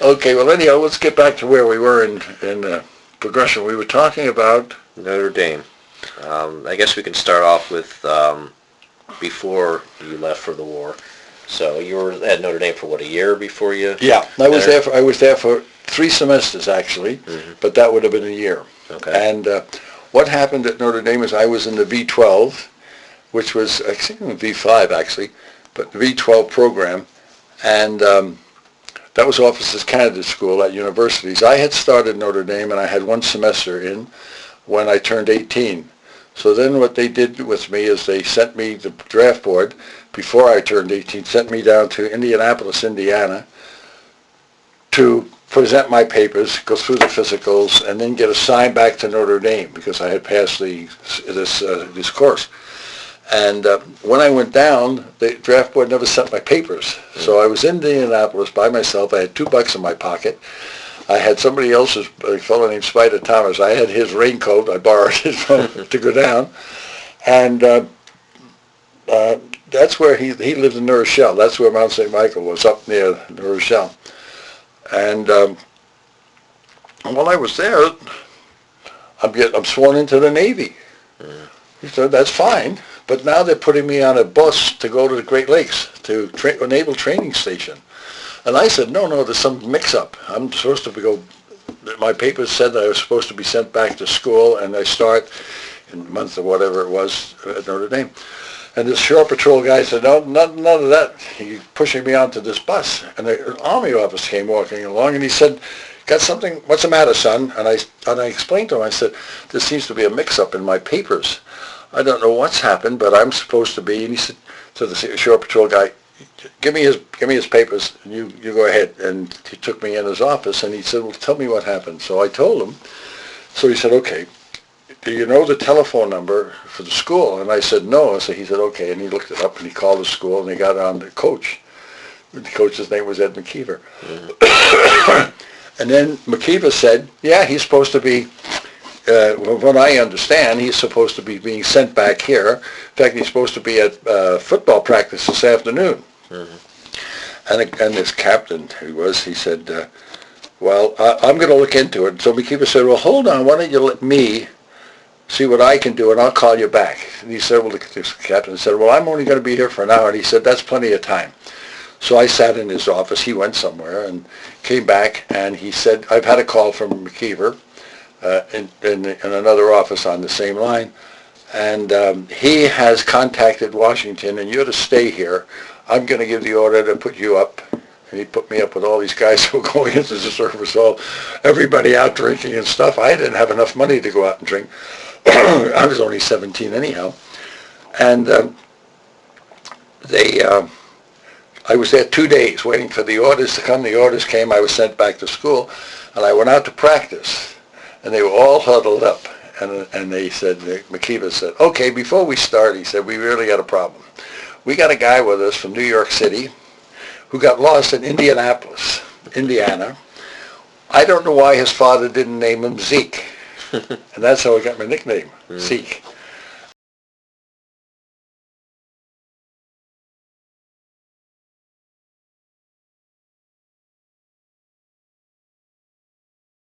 Okay, well, anyhow, let's get back to where we were in progression. We were talking about Notre Dame. I guess we can start off with before you left for the war. So you were at Notre Dame for what, a year before you? Yeah, I was there for 3 semesters actually, but that would have been a year. Okay. And what happened at Notre Dame is I was in the V12, which was actually V5 actually, but the V12 program, and that was Officers Candidate School at universities. I had started Notre Dame and I had 1 semester in when I turned 18. So then what they did with me is they sent me, the draft board, before I turned 18, sent me down to Indianapolis, Indiana, to present my papers, go through the physicals, and then get assigned back to Notre Dame because I had passed this course. And when I went down, the draft board never sent my papers. So I was in Indianapolis by myself. I had $2 in my pocket. I had somebody else's, a fellow named Spider Thomas. I had his raincoat. I borrowed it to go down. And that's where he lived in New Rochelle. That's where Mount St. Michael was, up near New Rochelle. And while I was there, I'm sworn into the Navy. He said, that's fine. But now they're putting me on a bus to go to the Great Lakes, to a naval training station. And I said, no, there's some mix-up. I'm supposed to go, my papers said that I was supposed to be sent back to school, and I start in a month or whatever it was at Notre Dame. And this shore patrol guy said, no, none of that. He's pushing me onto this bus. And an Army officer came walking along, and he said, got something, what's the matter, son? And I explained to him, I said, there seems to be a mix-up in my papers. I don't know what's happened, but I'm supposed to be, and he said to the shore patrol guy, give me his papers, and you go ahead. And he took me in his office, and he said, well, tell me what happened. So I told him. So he said, okay, do you know the telephone number for the school? And I said, no. So he said, okay. And he looked it up, and he called the school, and they got on the coach. The coach's name was Ed McKeever. And then McKeever said, yeah, he's supposed to be, what I understand, he's supposed to be being sent back here. In fact, he's supposed to be at football practice this afternoon. And this captain, he said, well, I'm going to look into it. So McKeever said, well, hold on, why don't you let me see what I can do, and I'll call you back. And he said, well, the captain said, well, I'm only going to be here for an hour. And he said, that's plenty of time. So I sat in his office. He went somewhere and came back, and he said, I've had a call from McKeever in another office on the same line, and he has contacted Washington, and you're to stay here. I'm going to give the order to put you up. And he put me up with all these guys who were going into the service hall, everybody out drinking and stuff. I didn't have enough money to go out and drink. I was only 17 anyhow. And I was there 2 days waiting for the orders to come. The orders came. I was sent back to school, and I went out to practice. And they were all huddled up. And they said, McKeever said, okay, before we start, he said, we really got a problem. We got a guy with us from New York City who got lost in Indianapolis, Indiana. I don't know why his father didn't name him Zeke. And that's how I got my nickname, Zeke.